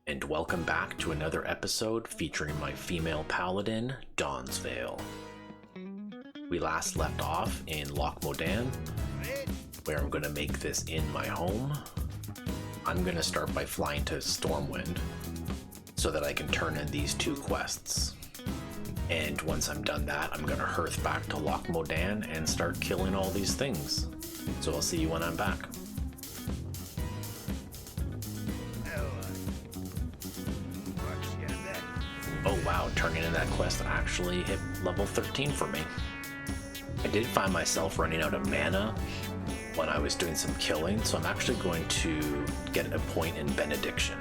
and welcome back to another episode featuring my female paladin, Dawn's Veil. We last left off in Loch Modan, where I'm going to make this in my home. I'm going to start by flying to Stormwind, so that I can turn in these two quests. And once I'm done that, I'm going to hearth back to Loch Modan and start killing all these things. So I'll see you when I'm back. Oh wow, turning in that quest actually hit level 13 for me. I did find myself running out of mana when I was doing some killing, so I'm actually going to get a point in Benediction,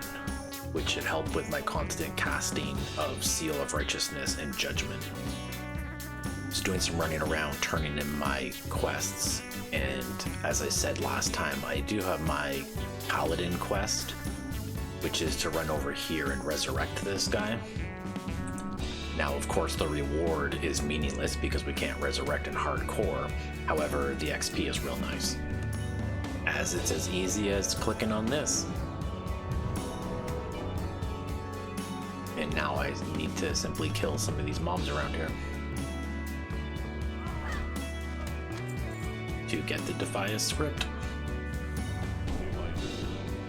which should help with my constant casting of Seal of Righteousness and Judgment. Just doing some running around, turning in my quests, and as I said last time, I do have my Paladin quest, which is to run over here and resurrect this guy. Now, of course, the reward is meaningless because we can't resurrect in hardcore. However, the XP is real nice, as it's as easy as clicking on this. And now I need to simply kill some of these mobs around here to get the Defias script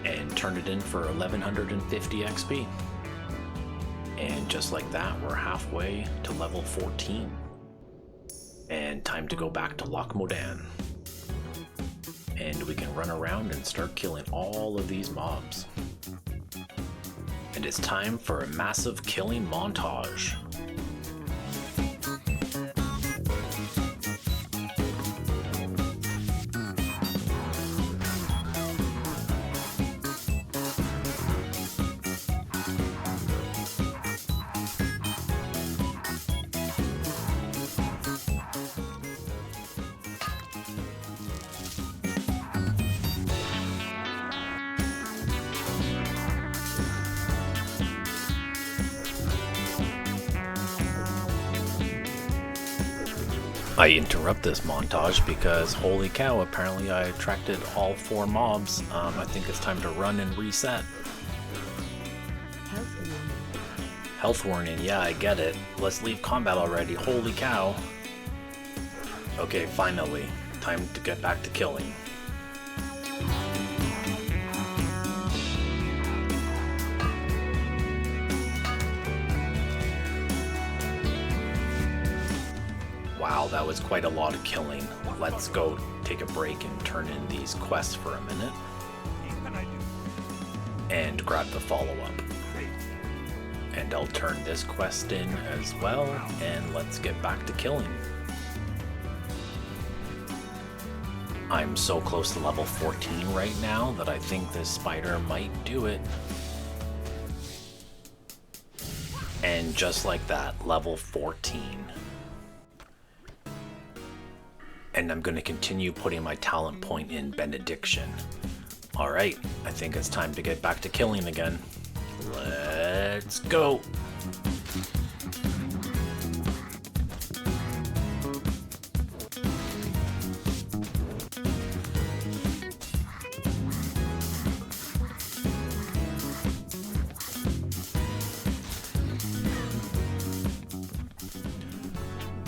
and turn it in for 1150 XP. And just like that, we're halfway to level 14. And time to go back to Loch Modan. And we can run around and start killing all of these mobs. And it's time for a massive killing montage. I interrupt this montage because, holy cow, apparently I attracted all 4 mobs. I think it's time to run and reset. Health warning, yeah, I get it. Let's leave combat already, holy cow. Okay, finally, time to get back to killing. Wow, that was quite a lot of killing. Let's go take a break and turn in these quests for a minute. And grab the follow-up. And I'll turn this quest in as well, and let's get back to killing. I'm so close to level 14 right now that I think this spider might do it. And just like that, level 14. And I'm going to continue putting my talent point in Benediction. Alright, I think it's time to get back to killing again. Let's go!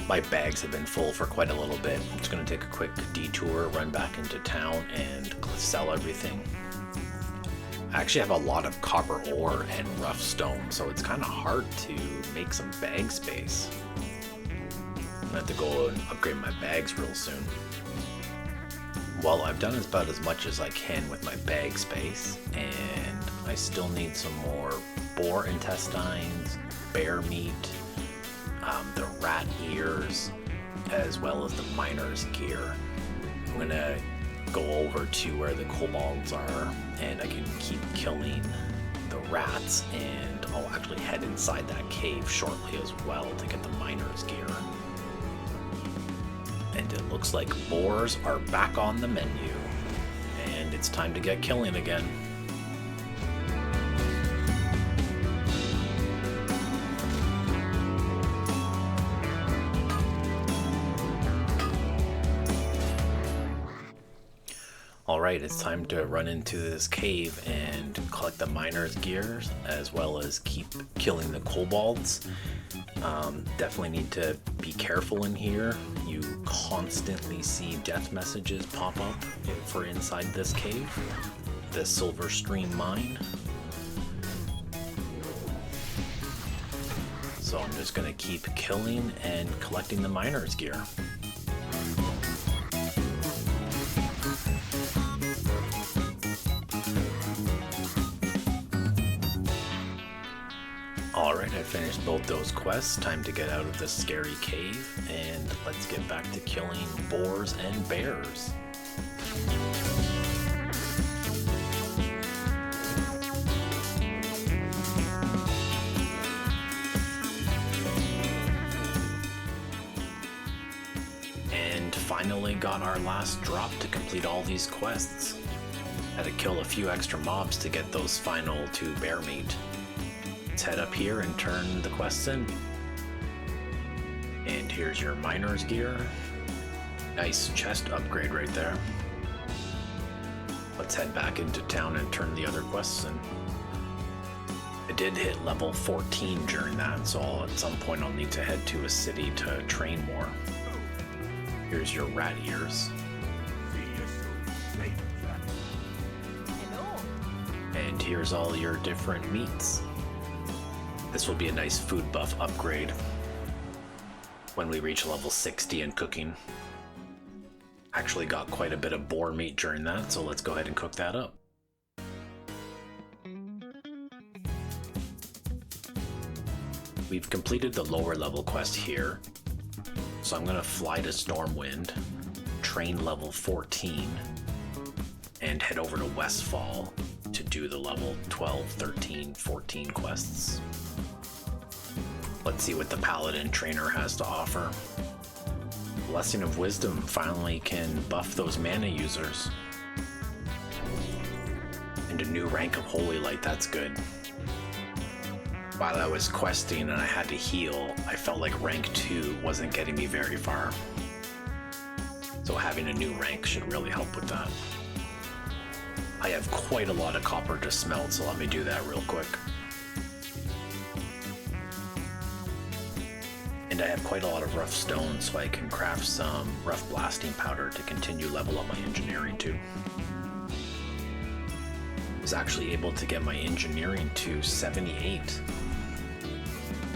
My bags have been full for quite a little bit. I'm just going to take a quick detour, run back into town, and sell everything. I actually have a lot of copper ore and rough stone, so it's kind of hard to make some bag space. I'm going to have to go and upgrade my bags real soon. Well, I've done about as much as I can with my bag space, and I still need some more boar intestines, bear meat, the rat ears, as well as the miner's gear. I'm gonna go over to where the kobolds are, and I can keep killing the rats, and I'll actually head inside that cave shortly as well to get the miner's gear. And it looks like boars are back on the menu, and it's time to get killing again. Alright, it's time to run into this cave and collect the miner's gear, as well as keep killing the kobolds. Definitely need to be careful in here. You constantly see death messages pop up for inside this cave, the Silver Stream mine. So I'm just gonna keep killing and collecting the miner's gear. Alright, I finished both those quests. Time to get out of this scary cave, and let's get back to killing boars and bears. And finally got our last drop to complete all these quests. Had to kill a few extra mobs to get those final 2 bear meat. Let's head up here and turn the quests in. And here's your miner's gear. Nice chest upgrade right there. Let's head back into town and turn the other quests in. I did hit level 14 during that, so at some point I'll need to head to a city to train more. Here's your rat ears. And here's all your different meats. This will be a nice food buff upgrade when we reach level 60 in cooking. Actually got quite a bit of boar meat during that, so let's go ahead and cook that up. We've completed the lower level quest here, so I'm gonna fly to Stormwind, train level 14, and head over to Westfall to do the level 12, 13, 14 quests. Let's see what the Paladin trainer has to offer. Blessing of Wisdom finally can buff those mana users. And a new rank of Holy Light, that's good. While I was questing and I had to heal, I felt like rank 2 wasn't getting me very far. So having a new rank should really help with that. I have quite a lot of copper to smelt, so let me do that real quick. And I have quite a lot of rough stone, so I can craft some rough blasting powder to continue level up my engineering too. I was actually able to get my engineering to 78.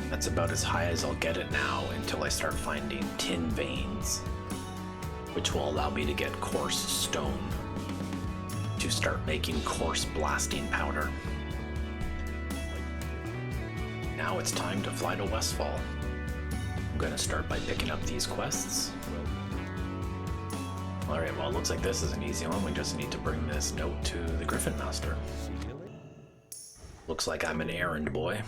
That's about as high as I'll get it now until I start finding tin veins, which will allow me to get coarse stone to start making coarse blasting powder. Now it's time to fly to Westfall. I'm gonna start by picking up these quests. Alright, well it looks like this is an easy one. We just need to bring this note to the Griffin Master. Looks like I'm an errand boy.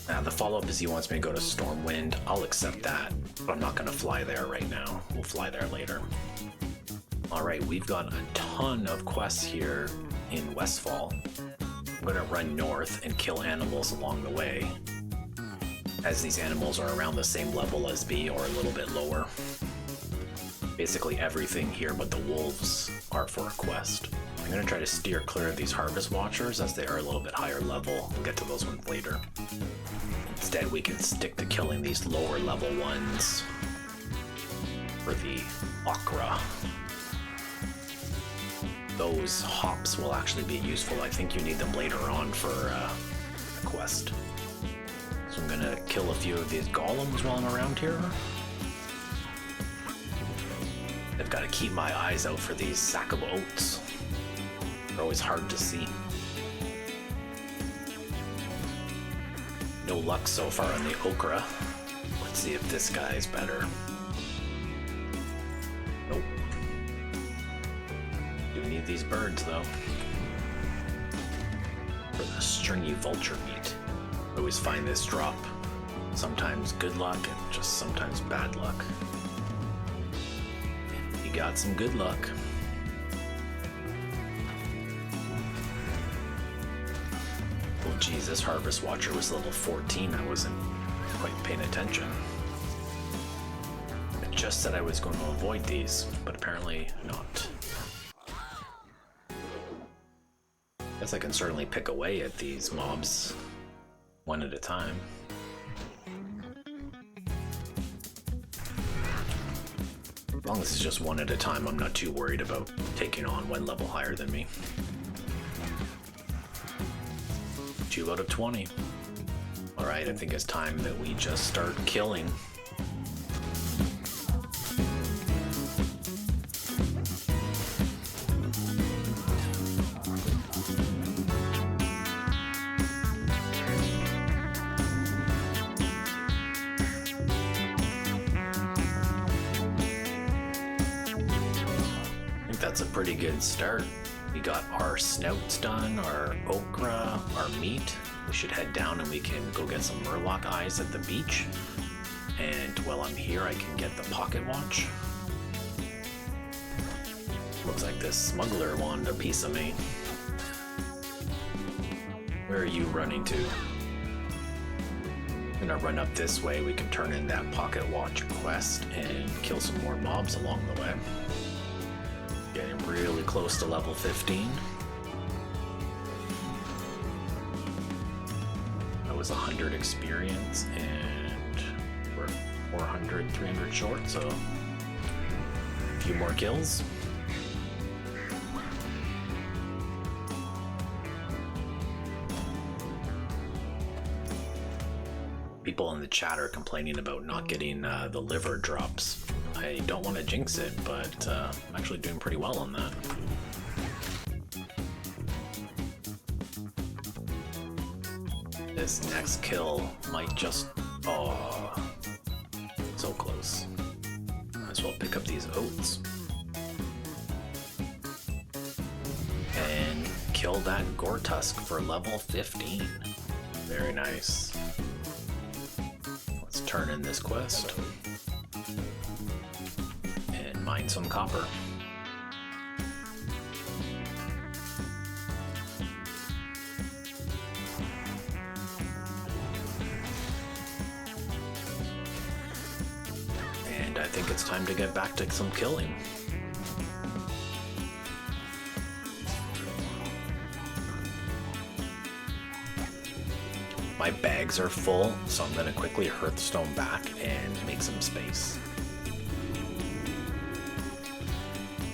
Now the follow-up is he wants me to go to Stormwind. I'll accept that, but I'm not gonna fly there right now. We'll fly there later. Alright, we've got a ton of quests here in Westfall. I'm gonna run north and kill animals along the way, as these animals are around the same level as me or a little bit lower. Basically everything here but the wolves are for a quest. I'm going to try to steer clear of these Harvest Watchers as they are a little bit higher level. We'll get to those ones later. Instead we can stick to killing these lower level ones for the Okra. Those hops will actually be useful. I think you need them later on for a quest. So I'm gonna kill a few of these golems while I'm around here. I've got to keep my eyes out for these sack of oats. They're always hard to see. No luck so far on the okra. Let's see if this guy is better. Nope. Do need these birds though. For the stringy vulture meat. I always find this drop. Sometimes good luck and just sometimes bad luck. You got some good luck. Oh geez, this Harvest Watcher was level 14. I wasn't quite paying attention. I just said I was going to avoid these, but apparently not. Guess I can certainly pick away at these mobs one at a time. As long as it's just one at a time, I'm not too worried about taking on one level higher than me. 2 out of 20. Alright, I think it's time that we just start killing. That's a pretty good start. We got our snouts done, our okra, our meat. We should head down and we can go get some murloc eyes at the beach. And while I'm here, I can get the pocket watch. Looks like this smuggler wanted a piece of me. Where are you running to? I'm gonna run up this way. We can turn in that pocket watch quest and kill some more mobs along the way. Getting really close to level 15. That was 100 experience and we're 400, 300 short, so a few more kills. People in the chat are complaining about not getting the liver drops. I don't want to jinx it, but I'm actually doing pretty well on that. This next kill might just... oh, so close. Might as well pick up these oats. And kill that gore tusk for level 15. Very nice. Let's turn in this quest. Mine some copper. And I think it's time to get back to some killing. My bags are full, so I'm going to quickly Hearthstone back and make some space.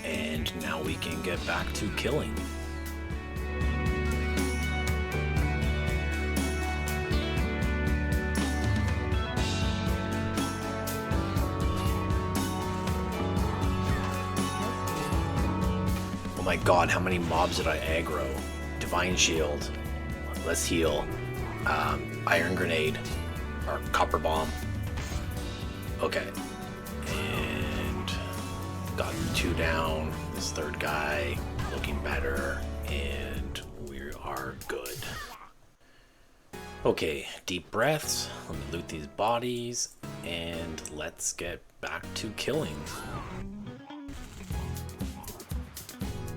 And now we can get back to killing. Oh my god, how many mobs did I aggro? Divine Shield. Let's heal. Iron Grenade. Or Copper Bomb. Okay. And got 2 down. This third guy looking better. And we are good. Okay, deep breaths. Let me loot these bodies. And let's get back to killing.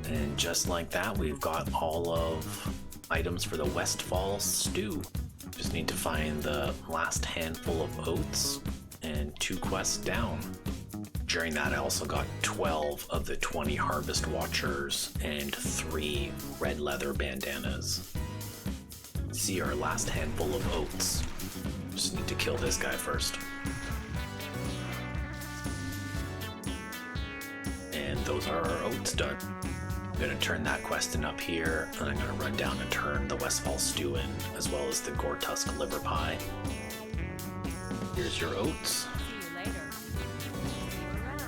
And just like that, we've got all of items for the Westfall stew. Just need to find the last handful of oats and 2 quests down. During that, I also got 12 of the 20 Harvest Watchers and 3 red leather bandanas. See our last handful of oats. Just need to kill this guy first. And those are our oats done. I'm going to turn that quest in up here, and I'm going to run down and turn the Westfall stew in, as well as the Gore Tusk liver pie. Here's your oats. See you later. See you around.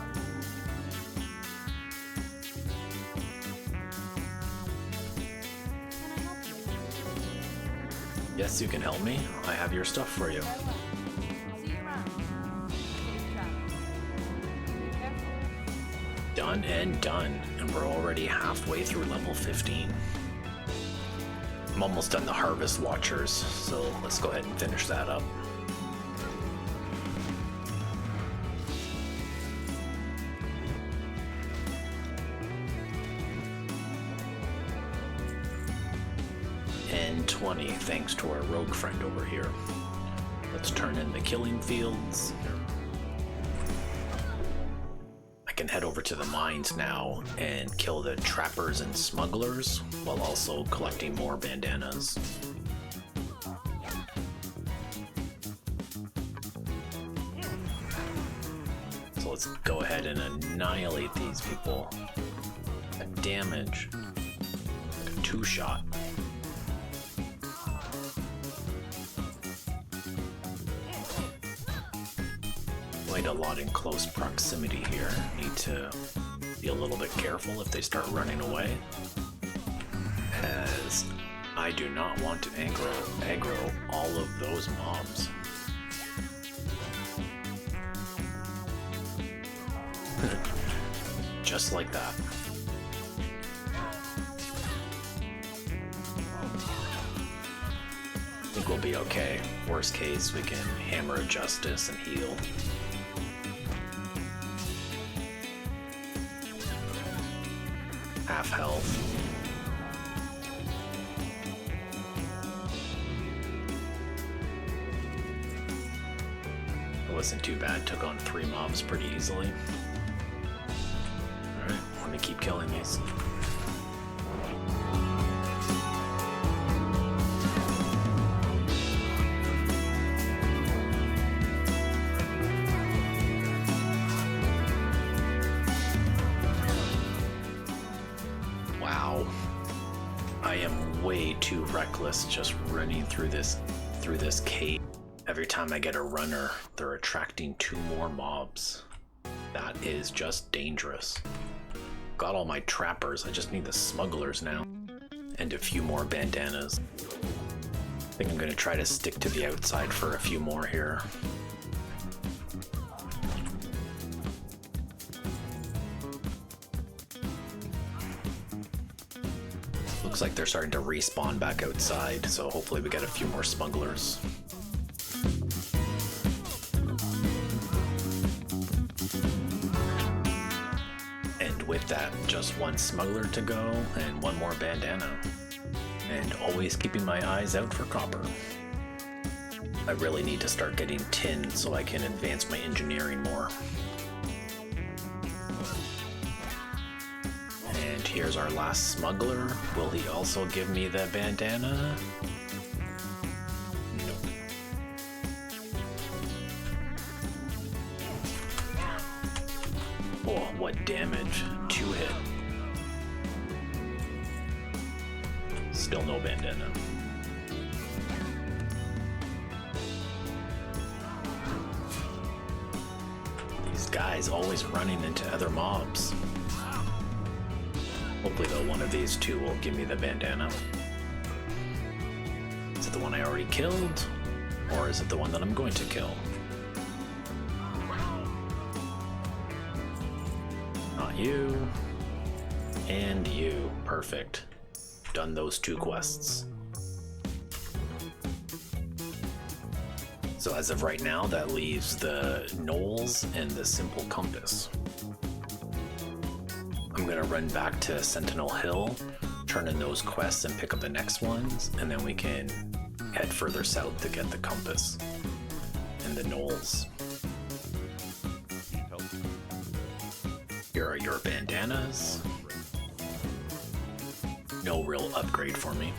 Can I help you? Yes, you can help me. I have your stuff for you. Farewell. See you around. Safe travels. Be careful. Done and done, and we're already halfway through level 15. I'm almost done the Harvest Watchers, so let's go ahead and finish that up. And 20, thanks to our rogue friend over here. Let's turn in the killing fields. I can head over to the mines now and kill the trappers and smugglers while also collecting more bandanas. So let's go ahead and annihilate these people. That damage. Like a two-shot. Quite a lot in close proximity here. Need to be a little bit careful if they start running away, as I do not want to aggro all of those mobs. Just like that. I think we'll be okay. Worst case, we can hammer a justice and heal. Half health. It wasn't too bad, took on 3 mobs pretty easily. Alright, let me keep killing these. I am way too reckless just running through this cave. Every time I get a runner, they're attracting 2 more mobs. That is just dangerous. Got all my trappers, I just need the smugglers now. And a few more bandanas. I think I'm gonna try to stick to the outside for a few more here. Looks like they're starting to respawn back outside, so hopefully we get a few more smugglers. And with that, just 1 smuggler to go and 1 more bandana. And always keeping my eyes out for copper. I really need to start getting tin so I can advance my engineering more. Here's our last smuggler. Will he also give me the bandana? Nope. Oh, what damage. 2 hit. Still no bandana. These guys always running into other mobs. Hopefully though one of these 2 will give me the bandana. Is it the one I already killed? Or is it the one that I'm going to kill? Not you. And you. Perfect. Done those 2 quests. So as of right now, that leaves the Knolls and the Simple Compass. I'm gonna run back to Sentinel Hill, turn in those quests and pick up the next ones, and then we can head further south to get the compass and the Knolls. Here are your bandanas. No real upgrade for me.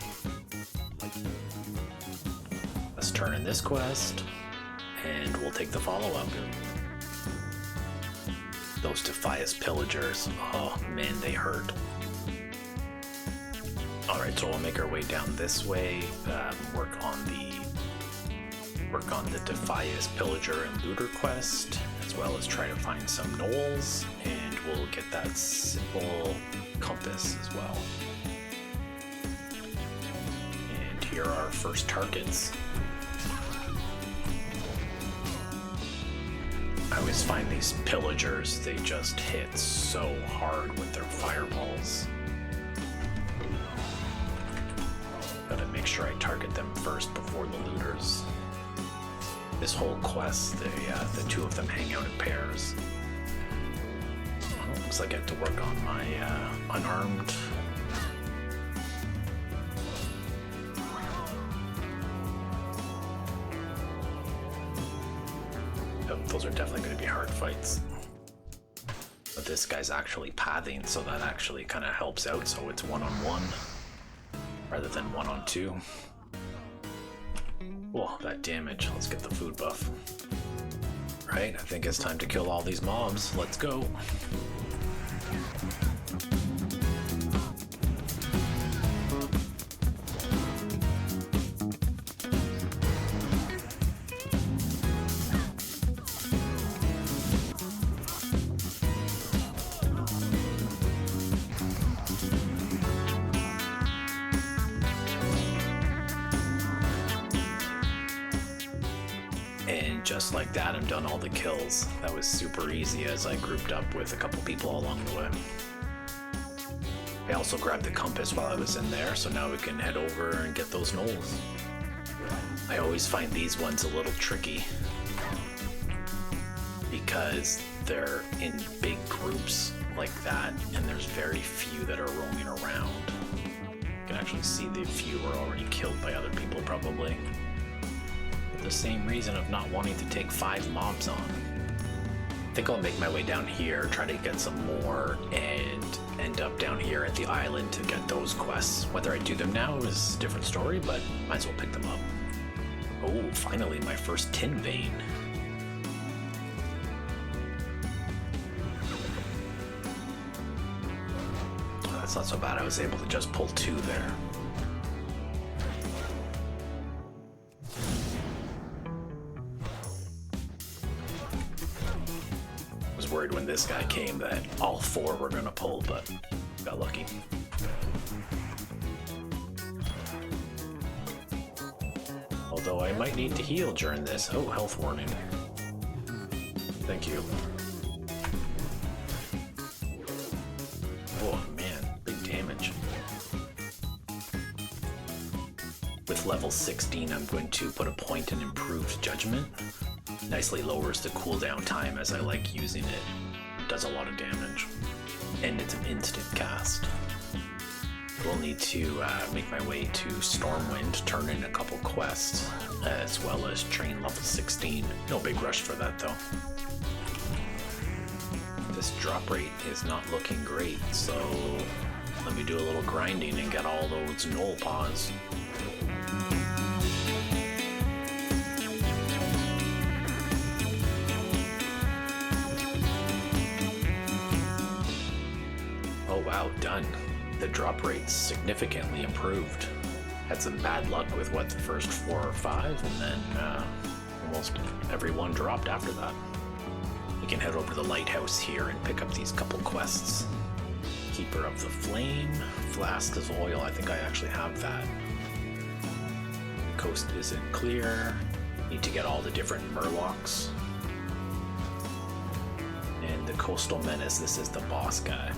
Let's turn in this quest, and we'll take the follow-up. Those Defias pillagers, oh man, they hurt. Alright, so we'll make our way down this way, work on the Defias pillager and looter quest, as well as try to find some Knolls, and we'll get that Simple Compass as well. And here are our first targets. I always find these pillagers, they just hit so hard with their fireballs. Gotta make sure I target them first before the looters. This whole quest, the 2 of them hang out in pairs. Well, looks like I have to work on my unarmed. Those are definitely going to be hard fights. But this guy's actually pathing, so that actually kind of helps out, so it's 1-on-1 rather than 1-on-2. Whoa, that damage. Let's get the food buff. Right, I think it's time to kill all these mobs. Let's go. And just like that, I've done all the kills. That was super easy as I grouped up with a couple people along the way. I also grabbed the compass while I was in there, so now we can head over and get those gnolls. I always find these ones a little tricky because they're in big groups like that, and there's very few that are roaming around. You can actually see the few are already killed by other people probably. The same reason of not wanting to take 5 mobs on. I think I'll make my way down here, try to get some more, and end up down here at the island to get those quests. Whether I do them now is a different story, but might as well pick them up. Oh, finally my first tin vein. Oh, that's not so bad, I was able to just pull 2 there. Worried when this guy came that all 4 were gonna pull, but got lucky. Although I might need to heal during this. Oh, health warning. Thank you. Oh man, big damage. With level 16, I'm going to put a point in improved judgment. Nicely lowers the cooldown time as I like using it. Does a lot of damage. And it's an instant cast. We'll need to make my way to Stormwind, turn in a couple quests, as well as train level 16. No big rush for that though. This drop rate is not looking great, so let me do a little grinding and get all those gnoll paws. Wow, done. The drop rate's significantly improved. Had some bad luck with what, the first 4 or 5, and then almost everyone dropped after that. We can head over to the lighthouse here and pick up these couple quests. Keeper of the Flame, Flask of Oil, I think I actually have that. Coast isn't clear. Need to get all the different Murlocs. And the Coastal Menace, this is the boss guy.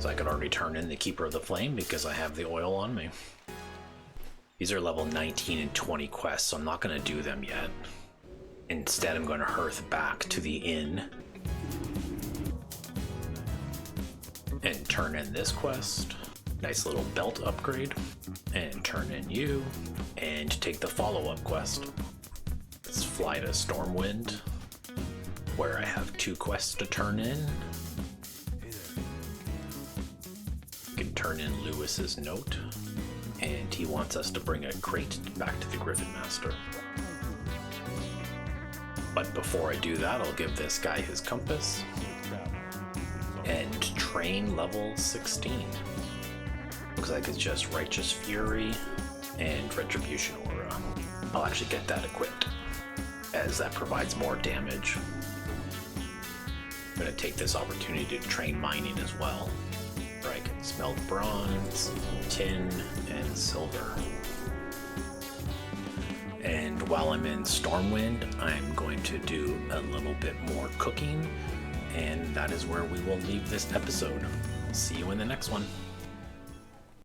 So I could already turn in the Keeper of the Flame because I have the oil on me. These are level 19 and 20 quests, so I'm not going to do them yet. Instead, I'm going to hearth back to the inn and turn in this quest. Nice little belt upgrade. And turn in you and take the follow-up quest. Let's fly to Stormwind, where I have 2 quests to turn in. Can turn in Lewis's note, and he wants us to bring a crate back to the Griffin Master. But before I do that, I'll give this guy his compass and train level 16. Looks like it's just Righteous Fury and Retribution Aura. I'll actually get that equipped, as that provides more damage. I'm going to take this opportunity to train mining as well. I can smelt bronze, tin, and silver. And while I'm in Stormwind, I'm going to do a little bit more cooking, and that is where we will leave this episode. See you in the next one.